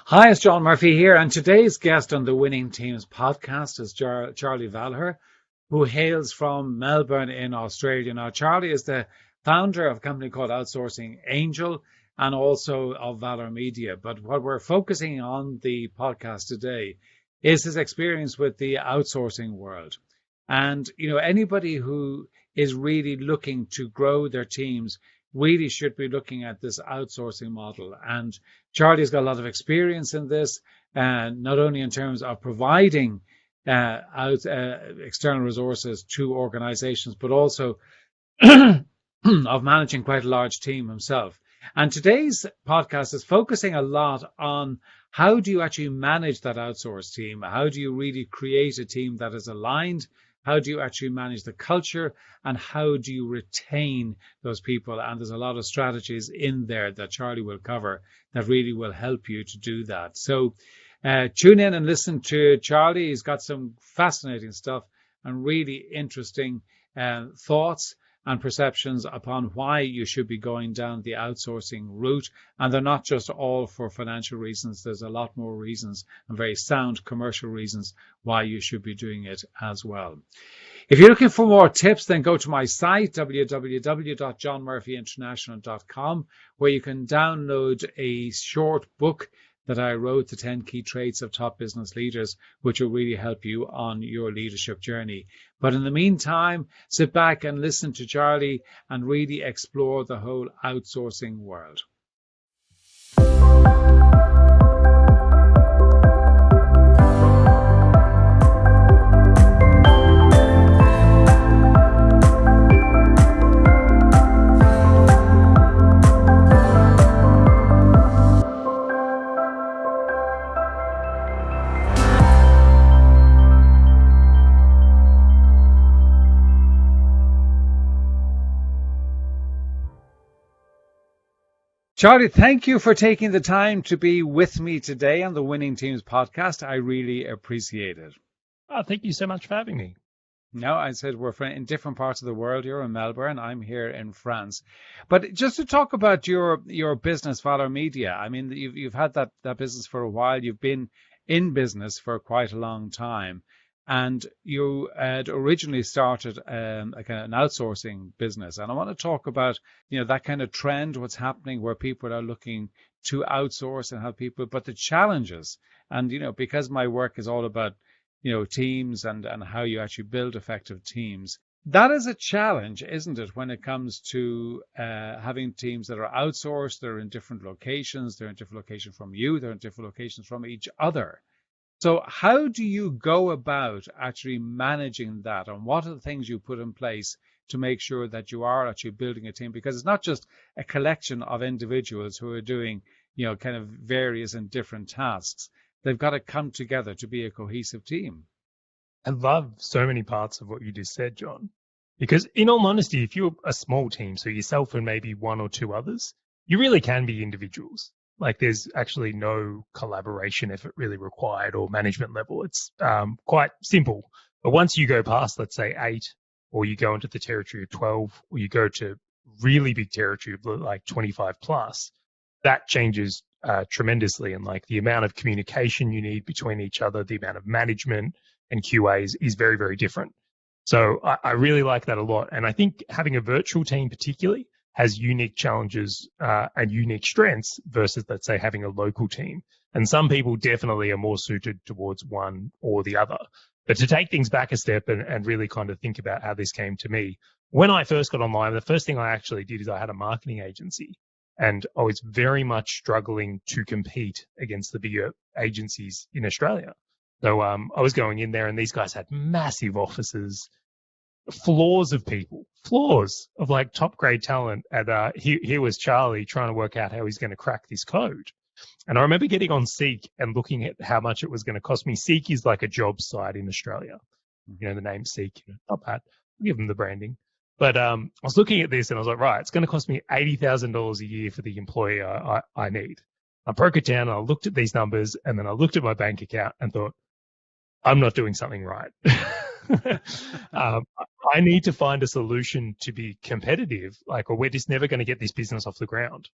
Hi, it's John Murphy here, and today's guest on the Winning Teams podcast is Charley Valher, who hails from Melbourne in Australia. Now, Charley is the founder of a company called Outsourcing Angel and also of Valher Media. But what we're focusing on the podcast today is his experience with the outsourcing world. And, anybody who is really looking to grow their teams really should be looking at this outsourcing model. And Charley's got a lot of experience in this, not only in terms of providing external resources to organizations, but also of managing quite a large team himself. And today's podcast is focusing a lot on how do you actually manage that outsourced team? How do you really create a team that is aligned? How do you actually manage the culture, and how do you retain those people? And there's a lot of strategies in there that Charley will cover that really will help you to do that. So tune in and listen to Charley. He's got some fascinating stuff and really interesting thoughts and perceptions upon why you should be going down the outsourcing route. And they're not just all for financial reasons. There's a lot more reasons and very sound commercial reasons why you should be doing it as well. If you're looking for more tips, then go to my site, www.johnmurphyinternational.com, where you can download a short book that I wrote, The 10 Key Traits of Top Business Leaders, which will really help you on your leadership journey. But in the meantime, sit back and listen to Charley and really explore the whole outsourcing world. Charley, thank you for taking the time to be with me today on the Winning Teams podcast. I really appreciate it. Oh, thank you so much for having me. No, I said we're in different parts of the world. You're in Melbourne. I'm here in France. But just to talk about your business, Valher Media, I mean, you've had that business for a while. You've been in business for quite a long time. And you had originally started an outsourcing business. And I want to talk about, that kind of trend, what's happening where people are looking to outsource and have people, but the challenges. And, because my work is all about, teams and how you actually build effective teams. That is a challenge, isn't it, when it comes to having teams that are outsourced, they're in different locations, they're in different locations from you, they're in different locations from each other. So how do you go about actually managing that, and what are the things you put in place to make sure that you are actually building a team? Because it's not just a collection of individuals who are doing, kind of various and different tasks. They've got to come together to be a cohesive team. I love so many parts of what you just said, John, because in all honesty, if you're a small team, so yourself and maybe one or two others, you really can be individuals. Like there's actually no collaboration effort really required or management level. It's quite simple. But once you go past, let's say 8, or you go into the territory of 12, or you go to really big territory like 25 plus, that changes tremendously. And like the amount of communication you need between each other, the amount of management and QAs is very, very different. So I really like that a lot. And I think having a virtual team particularly has unique challenges and unique strengths versus, let's say, having a local team. And some people definitely are more suited towards one or the other. But to take things back a step and really kind of think about how this came to me, when I first got online, the first thing I actually did is I had a marketing agency, and I was very much struggling to compete against the bigger agencies in Australia. So I was going in there, and these guys had massive offices, floors of people, floors of like top grade talent. And here was Charley trying to work out how he's going to crack this code. And I remember getting on Seek and looking at how much it was going to cost me. Seek is like a job site in Australia. The name Seek, top hat. I'll give them the branding. But I was looking at this and I was like, right, it's going to cost me $80,000 a year for the employee I need. I broke it down and I looked at these numbers, and then I looked at my bank account and thought, I'm not doing something right. I need to find a solution to be competitive, or we're just never going to get this business off the ground.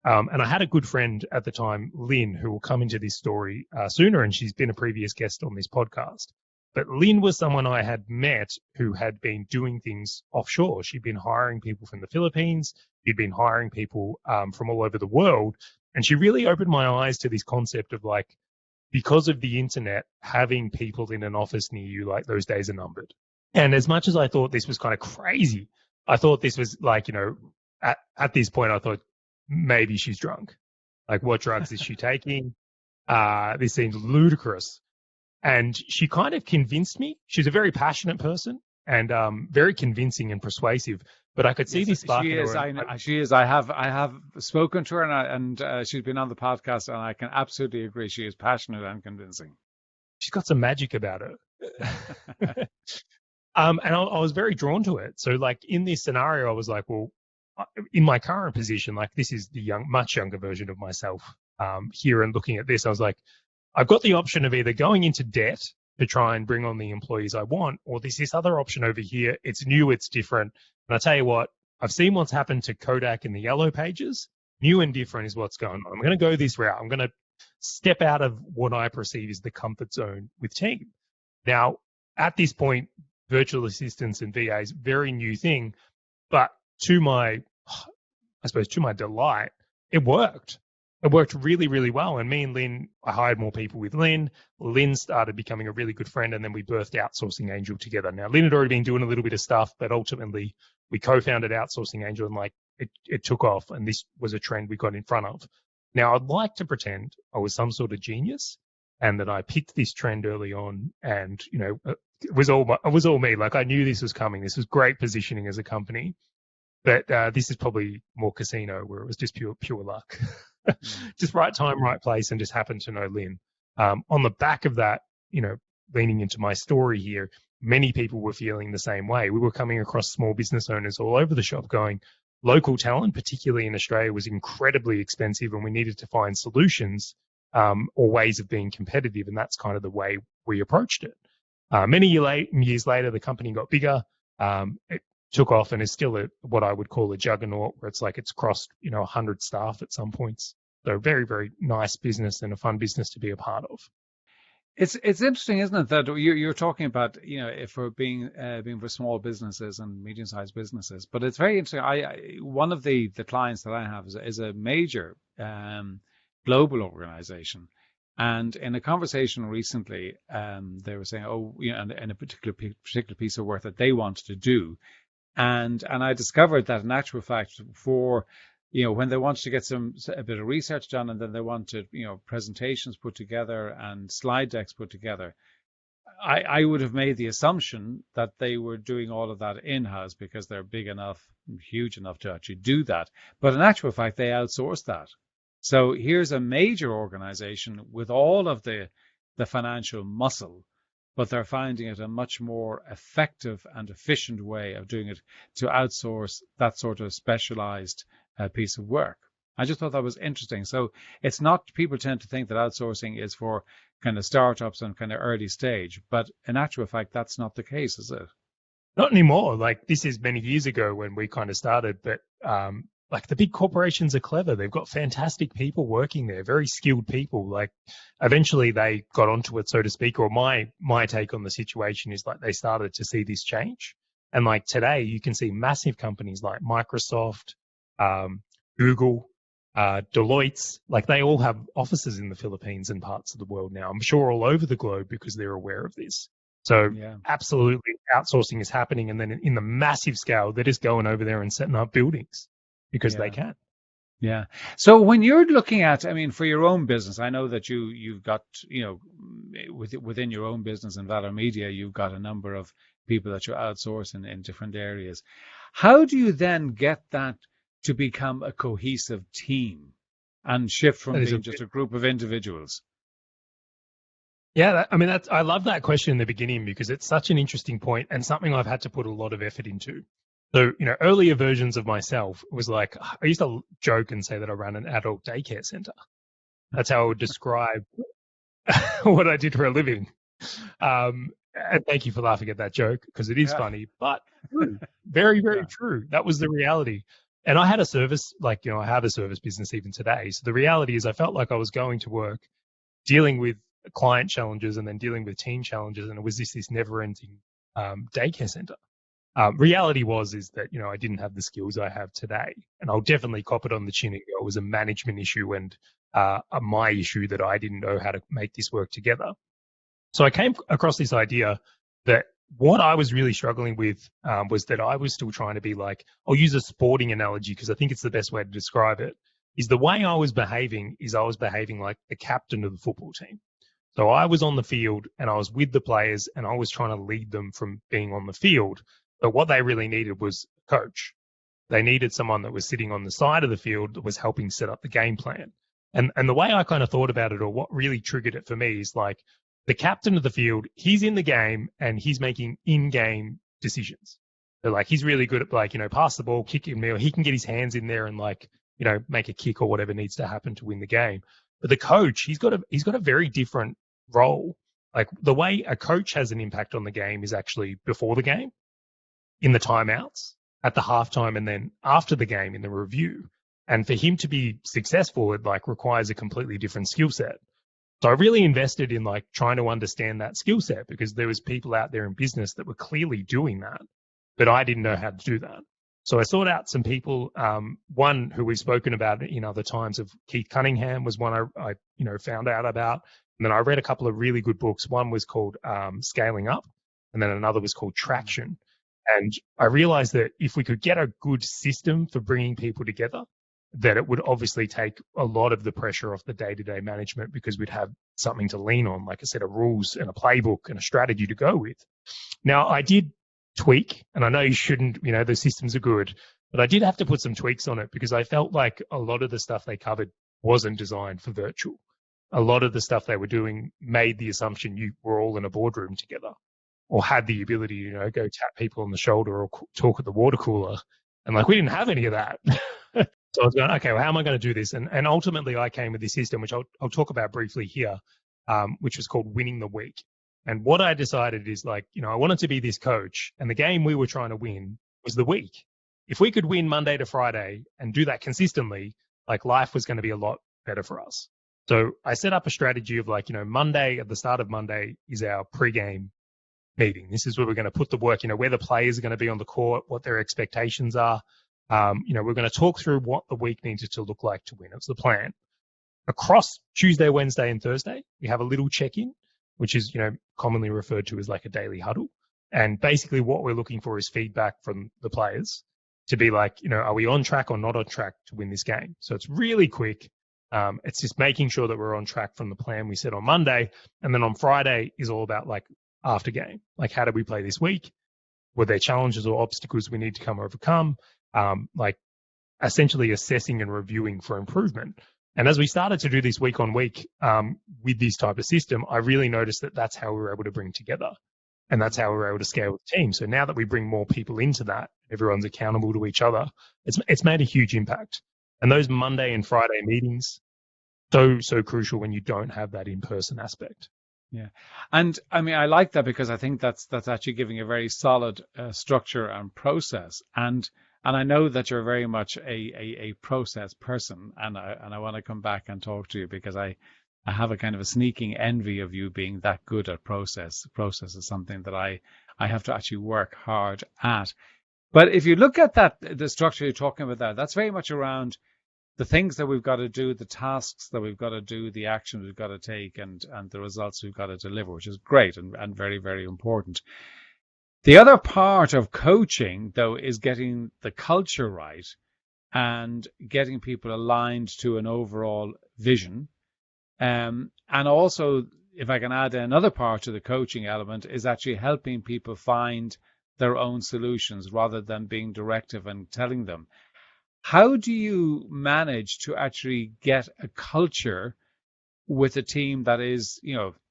And I had a good friend at the time, Lynn, who will come into this story sooner, and she's been a previous guest on this podcast. But Lynn was someone I had met who had been doing things offshore. She'd been hiring people from the Philippines. She'd been hiring people from all over the world. And she really opened my eyes to this concept of like, because of the internet, having people in an office near you, like those days are numbered. And as much as I thought this was kind of crazy, I thought this was like, at this point, I thought maybe she's drunk. Like, what drugs is she taking? This seems ludicrous. And she kind of convinced me. She's a very passionate person and very convincing and persuasive. But I could see this spark. She is. She is. I have spoken to her, and she's been on the podcast, and I can absolutely agree. She is passionate and convincing. She's got some magic about her. And I was very drawn to it. So, like in this scenario, I was like, well, in my current position, like this is the much younger version of myself here, and looking at this, I was like, I've got the option of either going into debt to try and bring on the employees I want, or there's this other option over here. It's new, it's different. And I tell you what, I've seen what's happened to Kodak in the yellow pages. New and different is what's going on. I'm going to go this route. I'm going to step out of what I perceive as the comfort zone with team. Now, at this point, virtual assistants and VAs, very new thing, but to my delight, it worked. It worked really, really well. And me and Lynn, I hired more people with Lynn. Lynn started becoming a really good friend, and then we birthed Outsourcing Angel together. Now, Lynn had already been doing a little bit of stuff, but ultimately we co-founded Outsourcing Angel, and like it took off, and this was a trend we got in front of. Now, I'd like to pretend I was some sort of genius and that I picked this trend early on, and it was all me. Like, I knew this was coming. This was great positioning as a company. But this is probably more casino, where it was just pure luck. Just right time, right place, and just happened to know Lynn. On the back of that, leaning into my story here, many people were feeling the same way. We were coming across small business owners all over the shop going, local talent, particularly in Australia, was incredibly expensive, and we needed to find solutions or ways of being competitive. And that's kind of the way we approached it. Many years later, the company got bigger. It took off and is still what I would call a juggernaut, where it's like it's crossed 100 staff at some points. So very, very nice business and a fun business to be a part of. It's interesting, isn't it, that you're talking about if we're being for small businesses and medium-sized businesses, but it's very interesting. One of the clients that I have is a major global organization. And in a conversation recently, they were saying, and a particular piece of work that they wanted to do. And I discovered that in actual fact, for when they wanted to get a bit of research done, and then they wanted presentations put together and slide decks put together, I would have made the assumption that they were doing all of that in-house because they're big enough, huge enough to actually do that. But in actual fact, they outsourced that. So here's a major organization with all of the financial muscle, but they're finding it a much more effective and efficient way of doing it to outsource that sort of specialized piece of work. I just thought that was interesting. So it's not, people tend to think that outsourcing is for kind of startups and kind of early stage, but in actual fact, that's not the case, is it? Not anymore. Like, this is many years ago when we kind of started, but like, the big corporations are clever. They've got fantastic people working there, very skilled people. Like, eventually they got onto it, so to speak, or my take on the situation is like they started to see this change. And like today, you can see massive companies like Microsoft, Google, Deloitte's, like they all have offices in the Philippines and parts of the world now. I'm sure all over the globe because they're aware of this. So Absolutely, outsourcing is happening. And then in the massive scale, they're just going over there and setting up buildings because they can. Yeah. So when you're looking at, for your own business, I know that you've got, within your own business in Valher Media, you've got a number of people that you outsource in different areas. How do you then get that to become a cohesive team and shift from being just a group of individuals? Yeah, I love that question in the beginning because it's such an interesting point and something I've had to put a lot of effort into. So, earlier versions of myself was like, I used to joke and say that I ran an adult daycare center. That's how I would describe what I did for a living. And thank you for laughing at that joke because it is funny, but true. Very, very true. That was the reality. And I had a service, like, I have a service business even today. So the reality is I felt like I was going to work dealing with client challenges and then dealing with team challenges. And it was this never ending daycare center. Reality is that, I didn't have the skills I have today, and I'll definitely cop it on the chin and go, it was a management issue and my issue that I didn't know how to make this work together. So I came across this idea that what I was really struggling with was that I was still trying to be like, I'll use a sporting analogy because I think it's the best way to describe it, is the way I was behaving like the captain of the football team. So I was on the field and I was with the players and I was trying to lead them from being on the field. But what they really needed was a coach. They needed someone that was sitting on the side of the field that was helping set up the game plan. And the way I kind of thought about it, or what really triggered it for me, is like the captain of the field, he's in the game and he's making in-game decisions. So like he's really good at like, pass the ball, kick him, or he can get his hands in there and like, make a kick or whatever needs to happen to win the game. But the coach, he's got a very different role. Like the way a coach has an impact on the game is actually before the game, in the timeouts, at the halftime, and then after the game in the review. And for him to be successful, it like requires a completely different skill set. So I really invested in like trying to understand that skill set, because there was people out there in business that were clearly doing that, but I didn't know how to do that. So I sought out some people. One who we've spoken about in other times, of Keith Cunningham, was one I found out about. And then I read a couple of really good books. One was called Scaling Up, and then another was called Traction. And I realized that if we could get a good system for bringing people together, that it would obviously take a lot of the pressure off the day-to-day management, because we'd have something to lean on, like a set of rules and a playbook and a strategy to go with. Now, I did tweak, and I know you shouldn't, the systems are good, but I did have to put some tweaks on it, because I felt like a lot of the stuff they covered wasn't designed for virtual. A lot of the stuff they were doing made the assumption you were all in a boardroom together, or had the ability to, go tap people on the shoulder or talk at the water cooler. And like, we didn't have any of that. So I was going, okay, well, how am I going to do this? And ultimately I came with this system, which I'll talk about briefly here, which was called Winning the Week. And what I decided is like, I wanted to be this coach, and the game we were trying to win was the week. If we could win Monday to Friday and do that consistently, like life was going to be a lot better for us. So I set up a strategy of like, Monday, at the start of Monday, is our pre-game meeting. This is where we're going to put the work, where the players are going to be on the court, what their expectations are. We're going to talk through what the week needed to look like to win. It was the plan. Across Tuesday, Wednesday, and Thursday, we have a little check-in, which is, commonly referred to as like a daily huddle. And basically what we're looking for is feedback from the players to be like, are we on track or not on track to win this game? So it's really quick. It's just making sure that we're on track from the plan we set on Monday. And then on Friday is all about like after game, like how did we play this week? Were there challenges or obstacles we need to overcome? Like essentially assessing and reviewing for improvement. And as we started to do this week on week with this type of system, I really noticed that that's how we were able to bring together, and that's how we were able to scale the team. So now that we bring more people into that, everyone's accountable to each other. It's made a huge impact. And those Monday and Friday meetings, so crucial when you don't have that in-person aspect. Yeah. And I mean, I like that, because I think that's actually giving a very solid structure and process. And I know that you're very much a process person, and I want to come back and talk to you, because I have a kind of a sneaking envy of you being that good at process. Process is something that I have to actually work hard at. But if you look at the structure you're talking about there, that's very much around the things that we've got to do, the tasks that we've got to do, the actions we've got to take, and the results we've got to deliver, which is great and very, very important. The other part of coaching, though, is getting the culture right and getting people aligned to an overall vision. And also, if I can add another part to the coaching element, is actually helping people find their own solutions rather than being directive and telling them. How do you manage to actually get a culture with a team that is,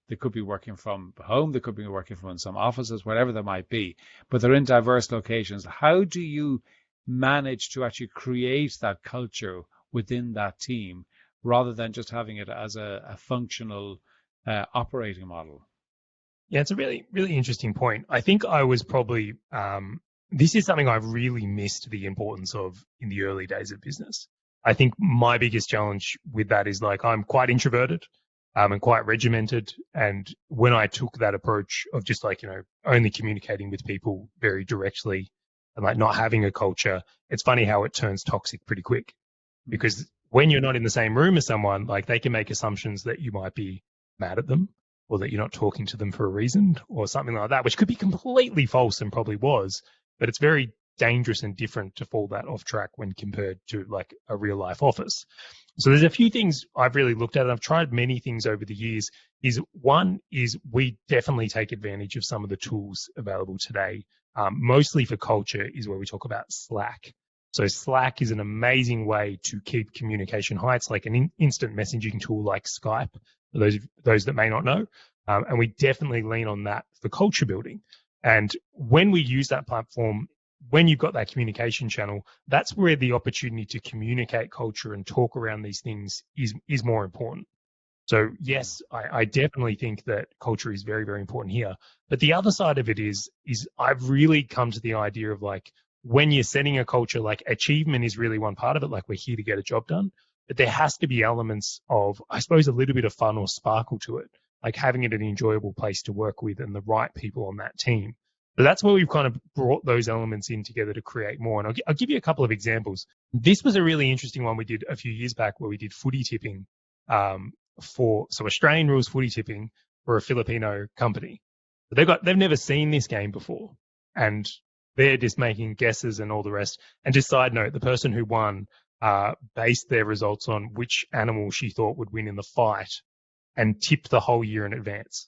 they could be working from home, they could be working from some offices, wherever they might be, but they're in diverse locations? How do you manage to actually create that culture within that team rather than just having it as a functional operating model? Yeah, it's a really, really interesting point. I think I was probably this is something I've really missed the importance of in the early days of business. I think my biggest challenge with that is like I'm quite introverted and quite regimented. And when I took that approach of just like, only communicating with people very directly and like not having a culture, it's funny how it turns toxic pretty quick. Because when you're not in the same room as someone, like they can make assumptions that you might be mad at them or that you're not talking to them for a reason or something like that, which could be completely false and probably was, but it's very dangerous and different to fall that off track when compared to like a real life office. So there's a few things I've really looked at, and I've tried many things over the years. One is we definitely take advantage of some of the tools available today. Mostly for culture is where we talk about Slack. So Slack is an amazing way to keep communication high. It's like an instant messaging tool like Skype, for those that may not know. And we definitely lean on that for culture building. And when we use that platform, when you've got that communication channel, that's where the opportunity to communicate culture and talk around these things is more important. So yes, I definitely think that culture is very, very important here. But the other side of it is I've really come to the idea of like, when you're setting a culture, like achievement is really one part of it, like we're here to get a job done, but there has to be elements of, I suppose, a little bit of fun or sparkle to it, like having it an enjoyable place to work with and the right people on that team. So that's where we've kind of brought those elements in together to create more. And I'll give you a couple of examples. This was a really interesting one we did a few years back where we did footy tipping so Australian rules footy tipping for a Filipino company. They've never seen this game before, and they're just making guesses and all the rest. And just side note, the person who won based their results on which animal she thought would win in the fight and tipped the whole year in advance.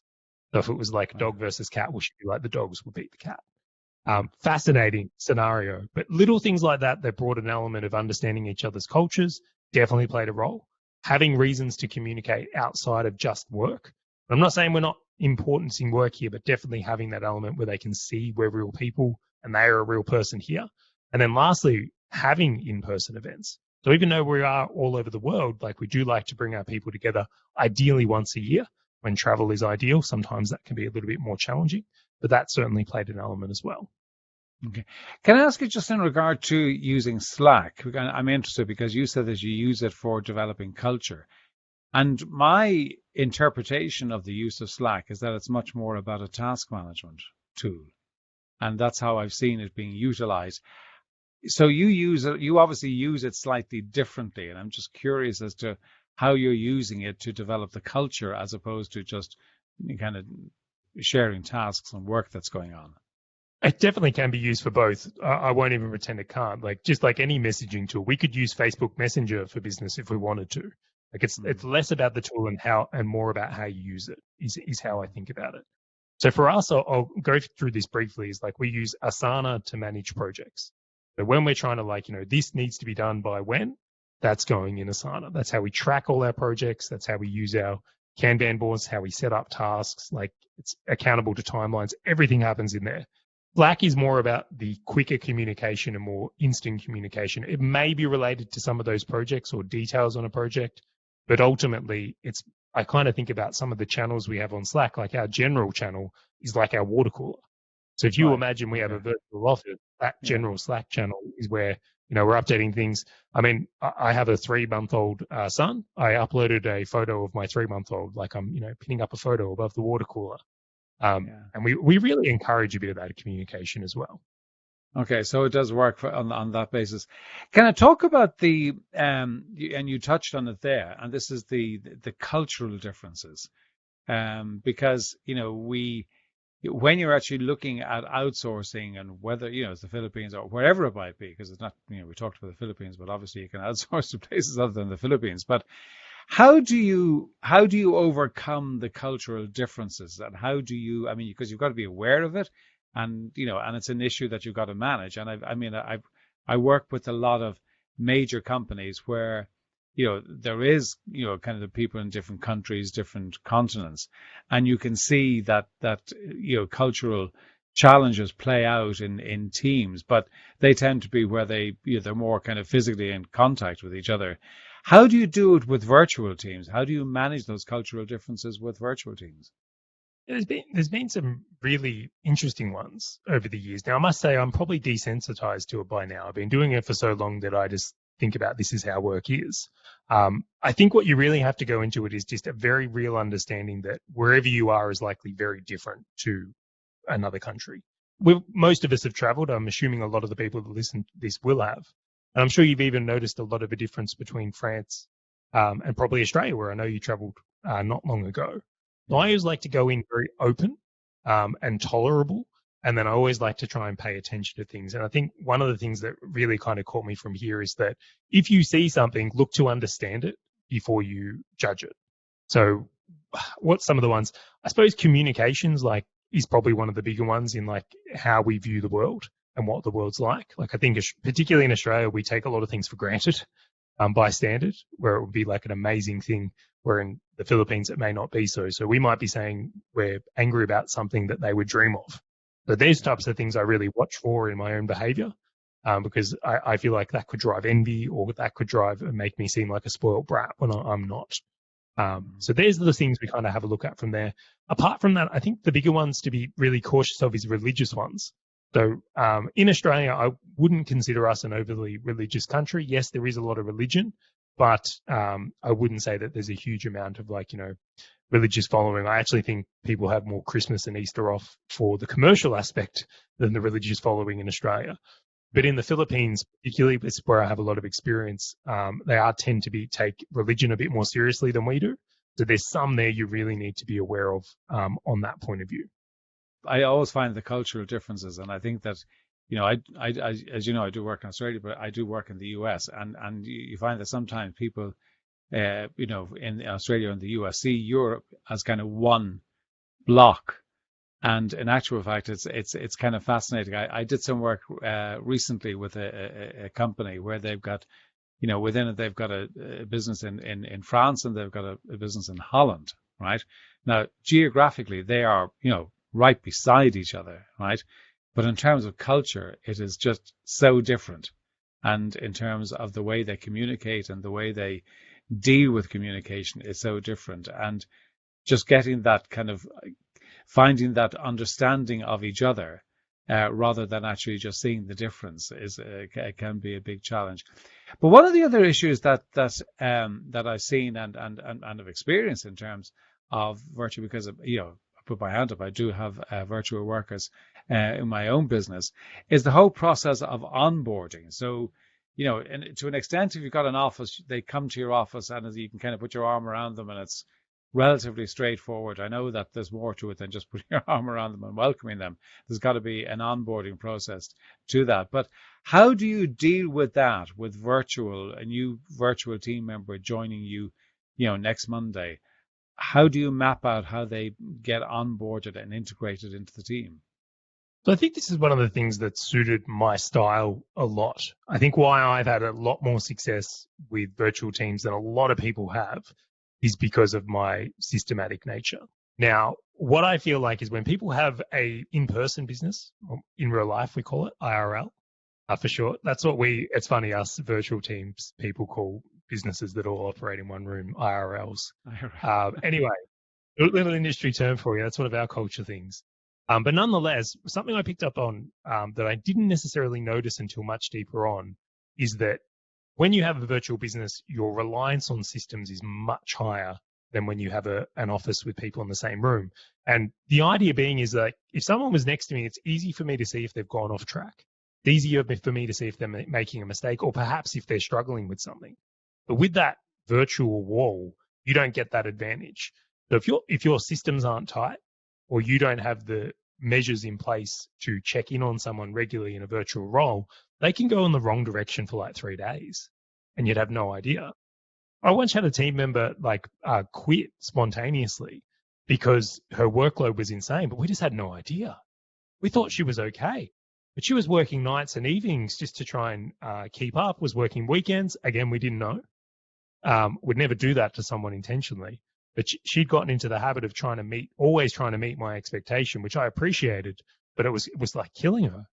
So if it was like dog versus cat, well, she'd be like the dogs will beat the cat. Fascinating scenario. But little things like that brought an element of understanding each other's cultures, definitely played a role. Having reasons to communicate outside of just work. I'm not saying we're not importancing work here, but definitely having that element where they can see we're real people and they are a real person here. And then lastly, having in-person events. So even though we are all over the world, like we do like to bring our people together, ideally once a year when travel is ideal. Sometimes that can be a little bit more challenging, but that certainly played an element as well. Okay. Can I ask you just in regard to using Slack? I'm interested because you said that you use it for developing culture. And my interpretation of the use of Slack is that it's much more about a task management tool. And that's how I've seen it being utilized. So you obviously use it slightly differently. And I'm just curious as to how you're using it to develop the culture as opposed to just kind of sharing tasks and work that's going on. It definitely can be used for both. I won't even pretend it can't. Like just like any messaging tool, we could use Facebook Messenger for business if we wanted to. Like it's less about the tool and more about how you use it is how I think about it. So for us, I'll go through this briefly. Is like we use Asana to manage projects. So when we're trying to this needs to be done by when, that's going in Asana. That's how we track all our projects. That's how we use our Kanban boards, how we set up tasks. Like it's accountable to timelines. Everything happens in there. Slack is more about the quicker communication and more instant communication. It may be related to some of those projects or details on a project, but ultimately I kind of think about some of the channels we have on Slack, like our general channel is like our water cooler. So if you imagine we have a virtual office, that general Slack channel is where, we're updating things. I mean, I have a 3-month-old son. I uploaded a photo of my 3-month-old, like I'm, pinning up a photo above the water cooler. And we really encourage a bit of that communication as well. Okay, so it does work on that basis. Can I talk about and you touched on it there, and this is the cultural differences, because when you're actually looking at outsourcing and whether it's the Philippines or wherever it might be, because it's not we talked about the Philippines, but obviously you can outsource to places other than the Philippines, but how do you overcome the cultural differences, and how do you? I mean, because you've got to be aware of it, and and it's an issue that you've got to manage. And I work with a lot of major companies where there is kind of the people in different countries, different continents, and you can see that cultural challenges play out in teams, but they tend to be where they're more kind of physically in contact with each other. How do you do it with virtual teams? How do you manage those cultural differences with virtual teams? There's been some really interesting ones over the years. Now, I must say I'm probably desensitized to it by now. I've been doing it for so long that I just think about this is how work is. I think what you really have to go into it is just a very real understanding that wherever you are is likely very different to another country. Most of us have traveled. I'm assuming a lot of the people that listen to this will have. And I'm sure you've even noticed a lot of a difference between France and probably Australia, where I know you traveled not long ago. So I always like to go in very open and tolerable, and then I always like to try and pay attention to things. And I think one of the things that really kind of caught me from here is that if you see something, look to understand it before you judge it. So what's some of the ones? I suppose communications is probably one of the bigger ones in how we view the world and what the world's like. I think particularly in Australia, we take a lot of things for granted by standard, where it would be an amazing thing, where in the Philippines it may not be so. So we might be saying we're angry about something that they would dream of. So these types of things I really watch for in my own behavior, because I feel like that could drive envy, or that could drive and make me seem like a spoiled brat when I'm not. So there's the things we kind of have a look at from there. Apart from that, I think the bigger ones to be really cautious of is religious ones. So in Australia, I wouldn't consider us an overly religious country. Yes, there is a lot of religion, but I wouldn't say that there's a huge amount of religious following. I actually think people have more Christmas and Easter off for the commercial aspect than the religious following in Australia. But in the Philippines, particularly, this is where I have a lot of experience, they tend to take religion a bit more seriously than we do. So there's some there you really need to be aware of on that point of view. I always find the cultural differences, and I think that, I as you know, I do work in Australia, but I do work in the US, and you find that sometimes people, in Australia and the US see Europe as kind of one block. And in actual fact, it's kind of fascinating. I did some work recently with a company where they've got, within it they've got a business in France, and they've got a business in Holland, right? Now, geographically, they are, right beside each other, right? But in terms of culture, it is just so different. And in terms of the way they communicate and the way they deal with communication is so different. And just getting that kind of finding that understanding of each other rather than actually just seeing the difference can be a big challenge. But one of the other issues that I've seen and have experienced in terms of virtual, because I put my hand up, I do have virtual workers in my own business, is the whole process of onboarding. So, and to an extent, if you've got an office, they come to your office and you can kind of put your arm around them, and it's relatively straightforward. I know that there's more to it than just putting your arm around them and welcoming them. There's got to be an onboarding process to that. But how do you deal with that with a new virtual team member joining you, next Monday? How do you map out how they get onboarded and integrated into the team? So I think this is one of the things that suited my style a lot. I think why I've had a lot more success with virtual teams than a lot of people have is because of my systematic nature. Now, what I feel like is when people have a in-person business, or in real life, we call it IRL for short. That's what it's funny, us virtual teams, people call businesses that all operate in one room IRLs. Anyway, a little industry term for you. That's one of our culture things. But nonetheless, something I picked up on that I didn't necessarily notice until much deeper on is that when you have a virtual business, your reliance on systems is much higher than when you have an office with people in the same room. And the idea being is that if someone was next to me, it's easy for me to see if they've gone off track. It's easier for me to see if they're making a mistake, or perhaps if they're struggling with something. But with that virtual wall, you don't get that advantage. So if your systems aren't tight, or you don't have the measures in place to check in on someone regularly in a virtual role, they can go in the wrong direction for 3 days and you'd have no idea. I once had a team member quit spontaneously because her workload was insane, but we just had no idea. We thought she was okay, but she was working nights and evenings just to try and keep up, was working weekends. Again, we didn't know. Would never do that to someone intentionally. But she'd gotten into the habit of always trying to meet my expectation, which I appreciated, but it was killing her.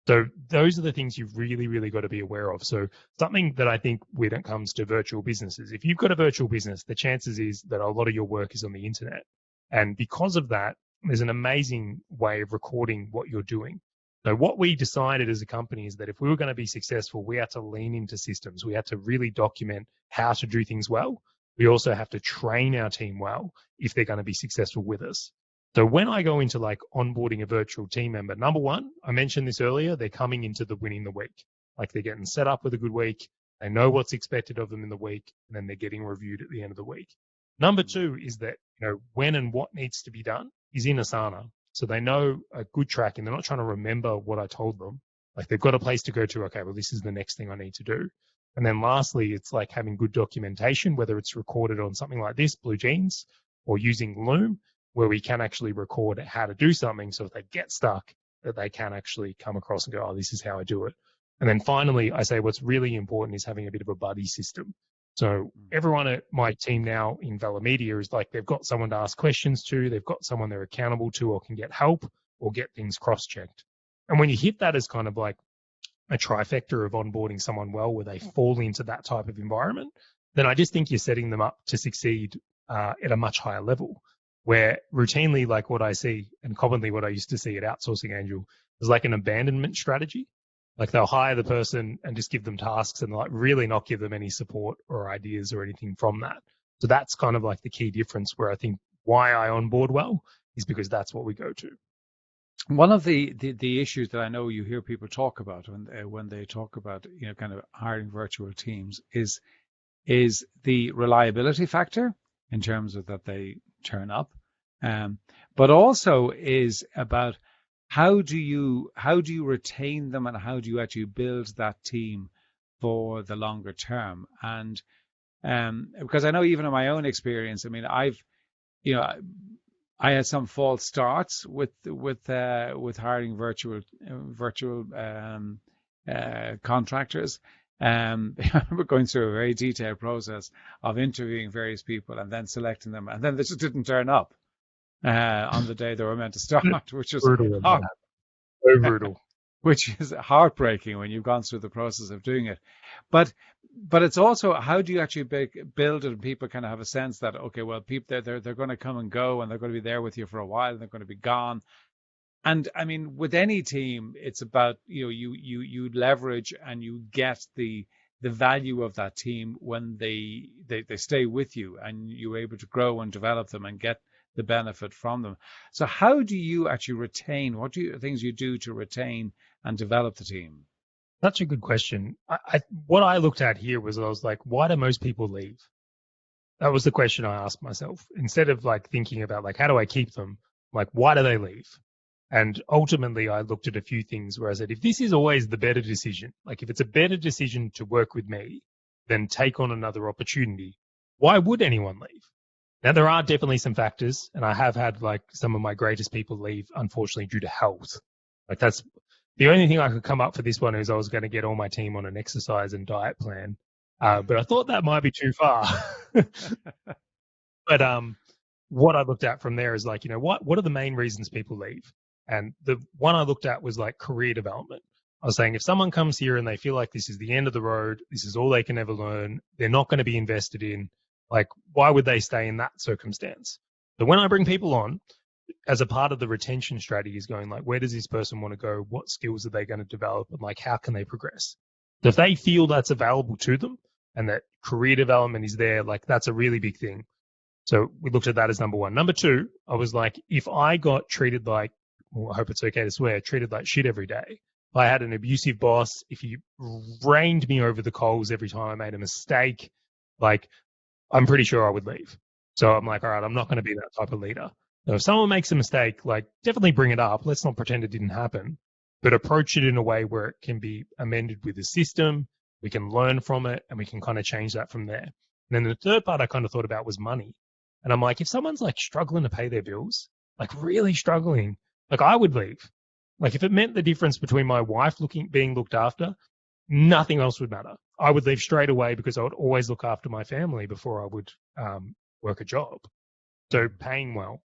So those are the things you've really, really got to be aware of. So something that I think when it comes to virtual businesses, if you've got a virtual business, the chances is that a lot of your work is on the internet. And because of that, there's an amazing way of recording what you're doing. So what we decided as a company is that if we were going to be successful, we had to lean into systems. We had to really document how to do things well. We also have to train our team well if they're going to be successful with us. So when I go into like onboarding a virtual team member, number one, I mentioned this earlier, they're coming into the winning the week. Like they're getting set up with a good week. They know what's expected of them in the week, and then they're getting reviewed at the end of the week. Number two is that, when and what needs to be done is in Asana. So they know a good track and they're not trying to remember what I told them. Like they've got a place to go to. Okay, well, this is the next thing I need to do. And then lastly, it's like having good documentation, whether it's recorded on something like this, Blue Jeans, or using Loom, where we can actually record how to do something. So if they get stuck, that they can actually come across and go, oh, this is how I do it. And then finally, I say what's really important is having a bit of a buddy system. So everyone at my team now in Valher Media is like they've got someone to ask questions to, they've got someone they're accountable to or can get help or get things cross-checked. And when you hit that as kind of like a trifecta of onboarding someone well where they fall into that type of environment, then I just think you're setting them up to succeed at a much higher level, where routinely, like what I see and commonly what I used to see at Outsourcing Angel is like an abandonment strategy. Like they'll hire the person and just give them tasks and like really not give them any support or ideas or anything from that. So that's kind of like the key difference where I think why I onboard well is because that's what we go to. One of the issues that I know you hear people talk about when they talk about kind of hiring virtual teams is the reliability factor in terms of that they turn up, but also is about how do you retain them and how do you actually build that team for the longer term? And because I know even in my own experience, I mean, I had some false starts with hiring virtual contractors. We're going through a very detailed process of interviewing various people and then selecting them, and then they just didn't turn up on the day they were meant to start, which is brutal. So brutal. Which is heartbreaking when you've gone through the process of doing it. But it's also how do you actually build it and people kind of have a sense that, okay, well, people they're going to come and go and they're going to be there with you for a while and they're going to be gone. And I mean, with any team, it's about you leverage and you get the value of that team when they stay with you and you're able to grow and develop them and get the benefit from them. So how do you actually retain? What things you do to retain and develop the team? That's a good question. What I looked at here was I was like, why do most people leave? That was the question I asked myself. Instead of like thinking about like, how do I keep them? Like, why do they leave? And ultimately, I looked at a few things where I said, if this is always the better decision, like if it's a better decision to work with me than take on another opportunity, why would anyone leave? Now, there are definitely some factors, and I have had like some of my greatest people leave, unfortunately, due to health. Like that's the only thing I could come up for this one is I was going to get all my team on an exercise and diet plan. But I thought that might be too far. But what I looked at from there is like, what are the main reasons people leave? And the one I looked at was like career development. I was saying if someone comes here and they feel like this is the end of the road, this is all they can ever learn, they're not going to be invested in, like, why would they stay in that circumstance? So when I bring people on, as a part of the retention strategy is going like, where does this person want to go? What skills are they going to develop? And like, how can they progress? So if they feel that's available to them and that career development is there, like that's a really big thing. So we looked at that as number one. Number two, I was like, if I got treated like, well, I hope it's okay to swear, treated like shit every day. If I had an abusive boss, if he rained me over the coals every time I made a mistake, like I'm pretty sure I would leave. So I'm like, all right, I'm not going to be that type of leader. So if someone makes a mistake, like definitely bring it up. Let's not pretend it didn't happen, but approach it in a way where it can be amended with the system. We can learn from it and we can kind of change that from there. And then the third part I kind of thought about was money. And I'm like, if someone's like struggling to pay their bills, like really struggling, like I would leave. Like if it meant the difference between my wife being looked after, nothing else would matter. I would leave straight away because I would always look after my family before I would work a job. So paying well.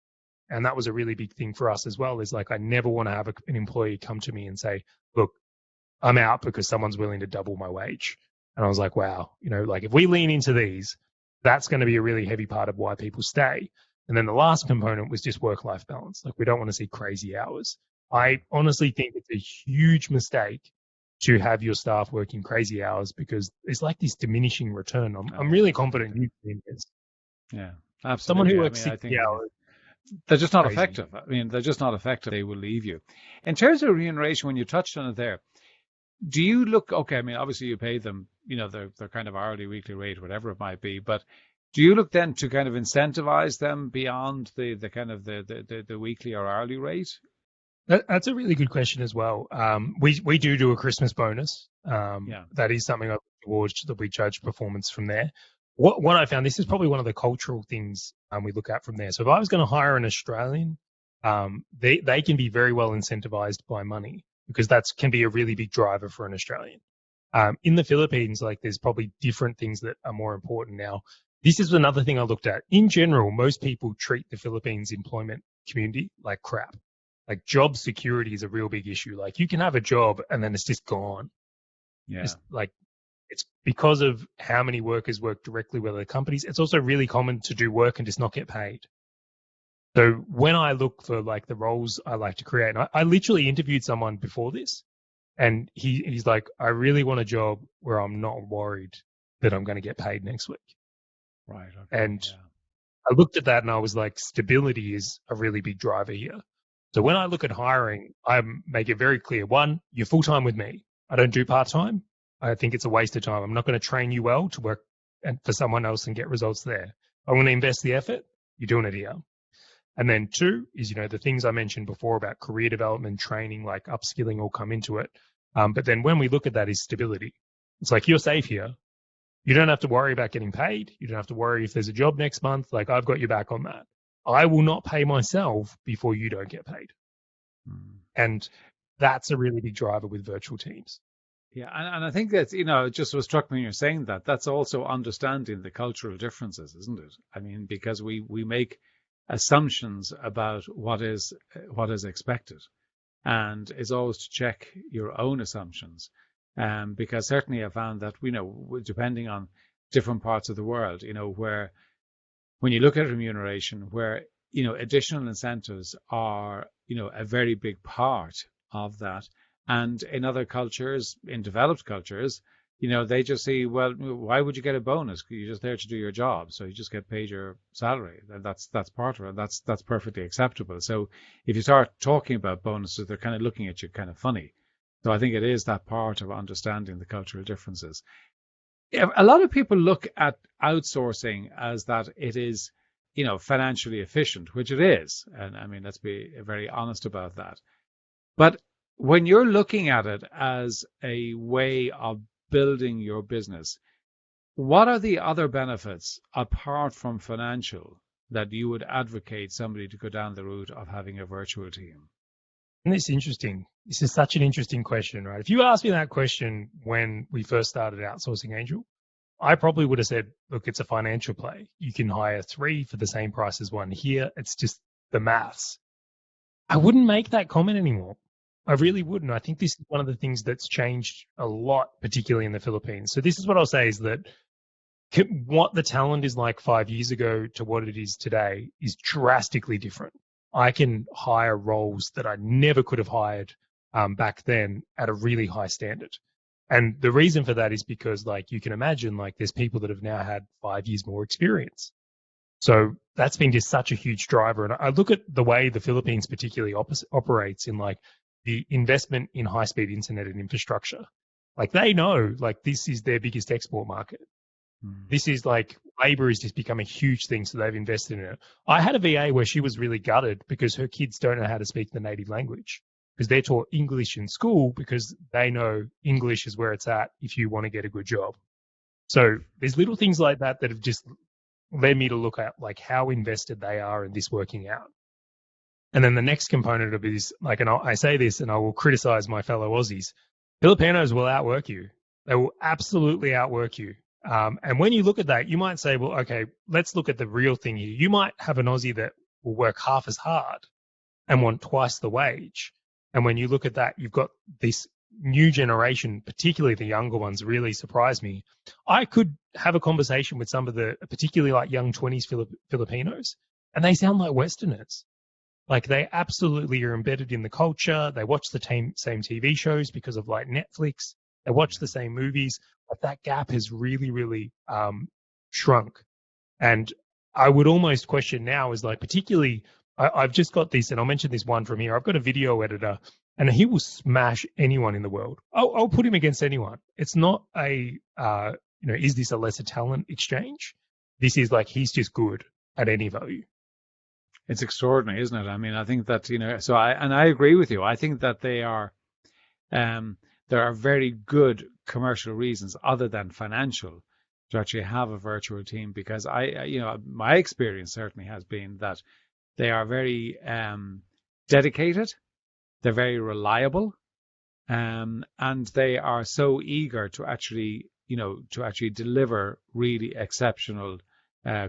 And that was a really big thing for us as well, is like I never want to have an employee come to me and say, look, I'm out because someone's willing to double my wage. And I was like, wow, like if we lean into these, that's going to be a really heavy part of why people stay. And then the last component was just work-life balance. Like, we don't want to see crazy hours. I honestly think it's a huge mistake to have your staff working crazy hours because it's like this diminishing return. I'm really confident you can do this. Yeah, Someone absolutely. who I works mean, I 60 think hours, they're just not crazy. effective. I mean, they're just not effective. They will leave you. In terms of remuneration, when you touched on it there, do you look, okay, I mean, obviously you pay them, their kind of hourly, weekly rate, whatever it might be, but do you look then to kind of incentivize them beyond the kind of the weekly or hourly rate? That's a really good question as well. We do a Christmas bonus. Yeah. That is something I look towards, that we judge performance from there. What I found, this is probably one of the cultural things we look at from there. So if I was going to hire an Australian, they can be very well incentivized by money, because that can be a really big driver for an Australian. In the Philippines, like, there's probably different things that are more important now. This is another thing I looked at. In general, most people treat the Philippines employment community like crap. Like, job security is a real big issue. Like, you can have a job and then it's just gone. Yeah. It's because of how many workers work directly with other companies. It's also really common to do work and just not get paid. So when I look for like the roles I like to create, and I literally interviewed someone before this, and he's like, I really want a job where I'm not worried that I'm going to get paid next week. Right. Okay. And I looked at that and I was like, stability is a really big driver here. So when I look at hiring, I make it very clear. One, you're full-time with me. I don't do part-time. I think it's a waste of time. I'm not going to train you well to work for someone else and get results there. I want to invest the effort. You're doing it here. And then two is, the things I mentioned before about career development, training, like upskilling, all come into it. But then when we look at that is stability. It's like, you're safe here. You don't have to worry about getting paid. You don't have to worry if there's a job next month. Like, I've got your back on that. I will not pay myself before you don't get paid. And that's a really big driver with virtual teams. Yeah, and I think that's, just what struck me when you're saying that, that's also understanding the cultural differences, isn't it? I mean, because we make assumptions about what is expected, and it's always to check your own assumptions. Because certainly I found that, depending on different parts of the world, where when you look at remuneration, where, additional incentives are, a very big part of that. And in other cultures, in developed cultures, they just say, well, why would you get a bonus? You're just there to do your job. So you just get paid your salary. That's part of it. That's perfectly acceptable. So if you start talking about bonuses, they're kind of looking at you kind of funny. So I think it is that part of understanding the cultural differences. A lot of people look at outsourcing as that it is, financially efficient, which it is. And I mean, let's be very honest about that. But when you're looking at it as a way of building your business, what are the other benefits apart from financial that you would advocate somebody to go down the route of having a virtual team? And it's interesting. This is such an interesting question, right? If you asked me that question when we first started Outsourcing Angel, I probably would have said, look, it's a financial play. You can hire 3 for the same price as 1 here. It's just the maths. I wouldn't make that comment anymore. I really wouldn't. I think this is one of the things that's changed a lot, particularly in the Philippines. So this is what I'll say is that what the talent is like 5 years ago to what it is today is drastically different. I can hire roles that I never could have hired back then at a really high standard. And the reason for that is because, like, you can imagine, like, there's people that have now had 5 years more experience. So that's been just such a huge driver. And I look at the way the Philippines particularly operates in, like, the investment in high-speed internet and infrastructure. Like, they know, like, this is their biggest export market. This is like, labor has just become a huge thing, so they've invested in it. I had a VA where she was really gutted because her kids don't know how to speak the native language, because they're taught English in school because they know English is where it's at if you want to get a good job. So there's little things like that that have just led me to look at, like, how invested they are in this working out. And then the next component of it is, like, and I say this and I will criticize my fellow Aussies, Filipinos will outwork you. They will absolutely outwork you. And when you look at that, you might say, well, okay, let's look at the real thing here. You might have an Aussie that will work half as hard and want twice the wage. And when you look at that, you've got this new generation, particularly the younger ones, really surprise me. I could have a conversation with some of the, particularly like young 20s Filipinos, and they sound like Westerners. Like they absolutely are embedded in the culture. They watch the same TV shows because of like Netflix. They watch the same movies. But that gap has really, really shrunk. And I would almost question now is like, particularly, I've just got this, and I'll mention this one from here. I've got a video editor, and he will smash anyone in the world. I'll put him against anyone. It's not a, is this a lesser talent exchange? This is like, he's just good at any value. It's extraordinary, isn't it? I mean, I think that, I agree with you. I think that there are very good commercial reasons other than financial to actually have a virtual team, because my experience certainly has been that they are very dedicated, they're very reliable, and they are so eager to actually deliver really exceptional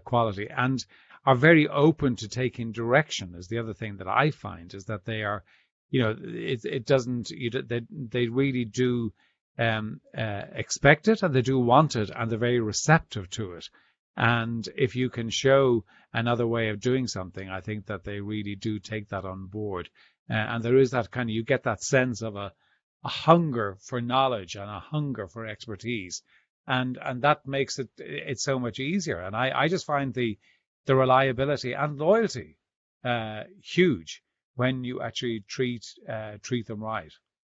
quality, and are very open to taking direction. Is the other thing that I find, is that they are, they really do expect it, and they do want it, and they're very receptive to it. And if you can show another way of doing something, I think that they really do take that on board. And there is that kind of, you get that sense of a hunger for knowledge and a hunger for expertise. And that makes it so much easier. And I just find the reliability and loyalty huge when you actually treat them right.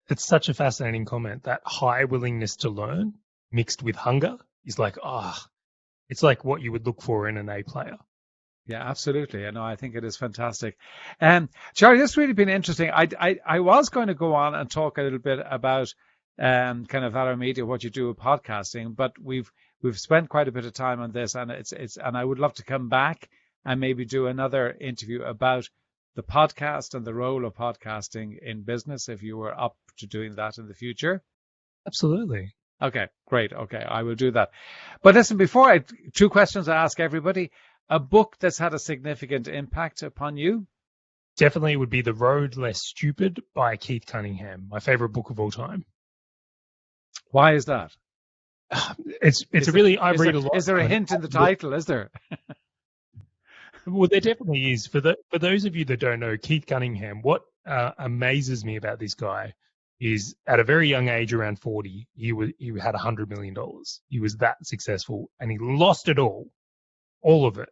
It's such a fascinating comment. That high willingness to learn mixed with hunger is like, it's like what you would look for in an A player. Yeah, absolutely. I think it is fantastic. Charley, this has really been interesting. I was going to go on and talk a little bit about kind of Valher Media, what you do with podcasting, but we've spent quite a bit of time on this, and and I would love to come back and maybe do another interview about the podcast and the role of podcasting in business, if you were up to doing that in the future. Absolutely. Okay, great. Okay, I will do that. But listen, before two questions I ask everybody: a book that's had a significant impact upon you? Definitely would be The Road Less Stupid by Keith Cunningham, my favorite book of all time. Why is that? I read a lot. Is there a hint in the title? Is there? Well, there definitely is. For those of you that don't know, Keith Cunningham, what amazes me about this guy is at a very young age, around 40, he had $100 million. He was that successful, and he lost it all of it,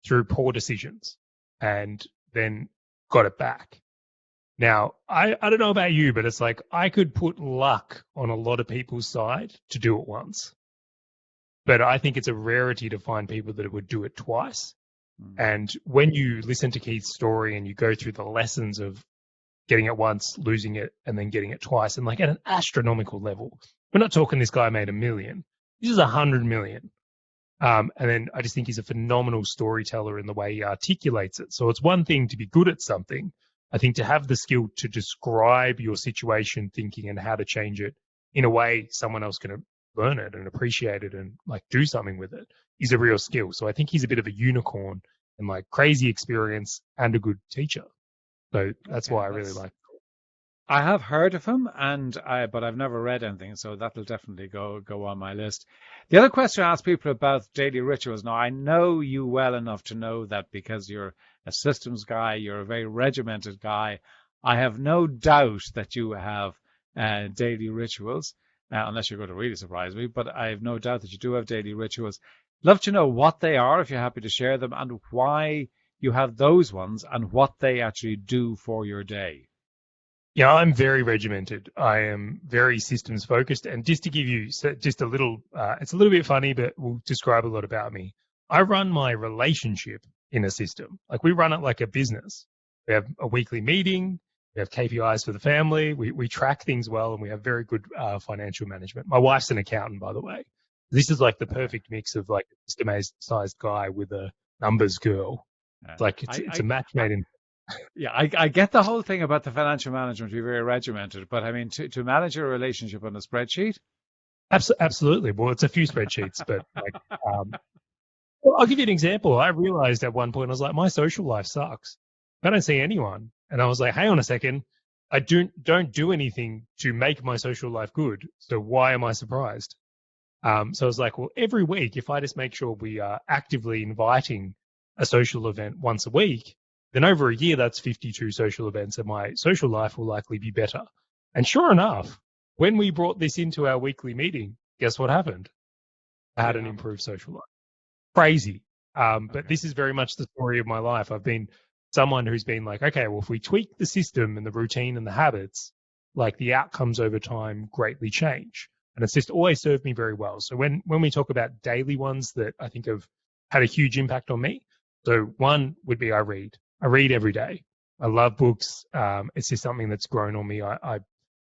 through poor decisions, and then got it back. Now, I don't know about you, but it's like I could put luck on a lot of people's side to do it once. But I think it's a rarity to find people that would do it twice. And when you listen to Keith's story and you go through the lessons of getting it once, losing it, and then getting it twice, and like at an astronomical level, we're not talking this guy made $1 million. This is $100 million. And then I just think he's a phenomenal storyteller in the way he articulates it. So it's one thing to be good at something. I think to have the skill to describe your situation, thinking, and how to change it in a way someone else can learn it and appreciate it and like do something with it is a real skill. So I think he's a bit of a unicorn and like crazy experience and a good teacher. So that's why I really like it. I have heard of him, but I've never read anything, so that'll definitely go on my list. The other question I ask people about daily rituals. Now, I know you well enough to know that because you're a systems guy, you're a very regimented guy. I have no doubt that you have daily rituals, unless you're going to really surprise me, but I have no doubt that you do have daily rituals. Love to know what they are, if you're happy to share them, and why you have those ones and what they actually do for your day. Yeah, I'm very regimented. I am very systems focused. And just to give you just a little, it's a little bit funny, but will describe a lot about me. I run my relationship in a system. Like we run it like a business. We have a weekly meeting. We have KPIs for the family. We track things well, and we have very good financial management. My wife's an accountant, by the way. This is like the perfect mix of like a systemized guy with a numbers girl. It's like it's a match made in. Yeah, I get the whole thing about the financial management, be very regimented, but I mean, to manage your relationship on a spreadsheet? Absolutely. Well, it's a few spreadsheets, but like, well, I'll give you an example. I realized at one point, I was like, my social life sucks. I don't see anyone. And I was like, hang on a second. I don't do anything to make my social life good. So why am I surprised? So I was like, well, every week, if I just make sure we are actively inviting a social event once a week, then over a year, that's 52 social events, and my social life will likely be better. And sure enough, when we brought this into our weekly meeting, guess what happened? I had an improved social life. Crazy. But this is very much the story of my life. I've been someone who's been like, okay, well, if we tweak the system and the routine and the habits, like the outcomes over time greatly change. And it's just always served me very well. So when we talk about daily ones that I think have had a huge impact on me, so one would be I read. I read every day. I love books. It's just something that's grown on me. I'm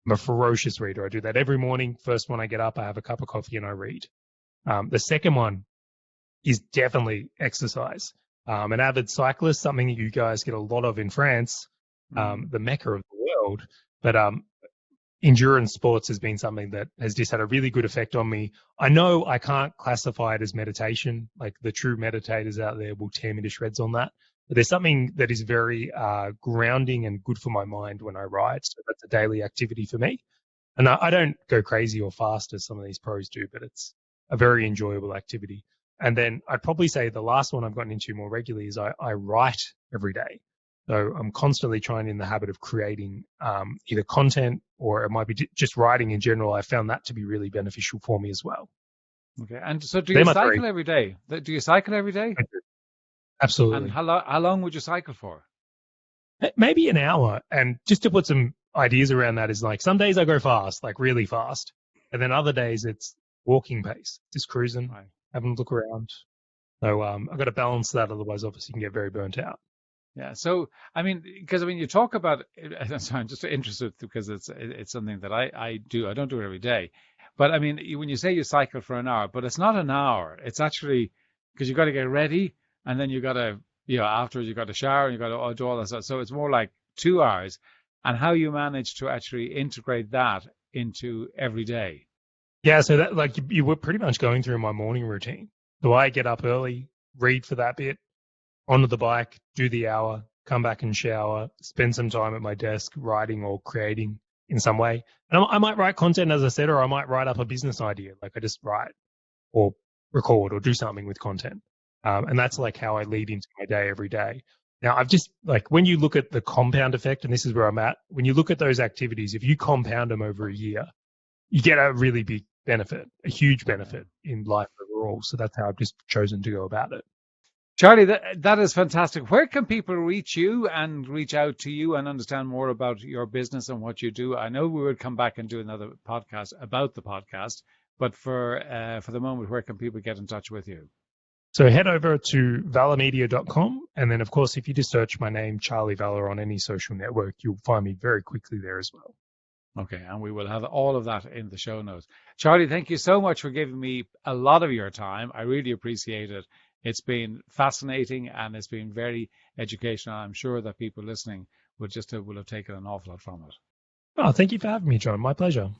a ferocious reader. I do that every morning. First, when I get up, I have a cup of coffee and I read. The second one is definitely exercise. An avid cyclist, something that you guys get a lot of in France, the mecca of the world. But endurance sports has been something that has just had a really good effect on me. I know I can't classify it as meditation. Like the true meditators out there will tear me to shreds on that. But there's something that is very grounding and good for my mind when I ride. So that's a daily activity for me. And I don't go crazy or fast as some of these pros do, but it's a very enjoyable activity. And then I'd probably say the last one I've gotten into more regularly is I write every day. So I'm constantly trying in the habit of creating either content or it might be just writing in general. I found that to be really beneficial for me as well. Okay. And so do you cycle every day? Do you cycle every day? Absolutely. And how long would you cycle for? Maybe an hour. And just to put some ideas around that is like some days I go fast, like really fast. And then other days it's walking pace, just cruising, having a look around. So I've got to balance that. Otherwise, obviously, you can get very burnt out. Yeah. So, you talk about, so I'm just interested because it's something that I do. I don't do it every day. But when you say you cycle for an hour, but it's not an hour. It's actually because you got to get ready and then you got to, afterwards you got to shower and you got to do all that stuff. So it's more like 2 hours, and how you manage to actually integrate that into every day. Yeah. So that like you were pretty much going through my morning routine. So I get up early, read for that bit, onto the bike, do the hour, come back and shower, spend some time at my desk writing or creating in some way. And I might write content, as I said, or I might write up a business idea. Like I just write or record or do something with content. And that's like how I lead into my day every day. Now, I've just like when you look at the compound effect, and this is where I'm at, when you look at those activities, if you compound them over a year, you get a really big benefit, a huge benefit in life overall. So that's how I've just chosen to go about it. Charley, that is fantastic. Where can people reach you and reach out to you and understand more about your business and what you do? I know we would come back and do another podcast about the podcast, but for the moment, where can people get in touch with you? So head over to valhermedia.com. And then, of course, if you just search my name, Charley Valher, on any social network, you'll find me very quickly there as well. Okay, and we will have all of that in the show notes. Charley, thank you so much for giving me a lot of your time. I really appreciate it. It's been fascinating and it's been very educational. I'm sure that people listening will have taken an awful lot from it. Oh, thank you for having me, John. My pleasure.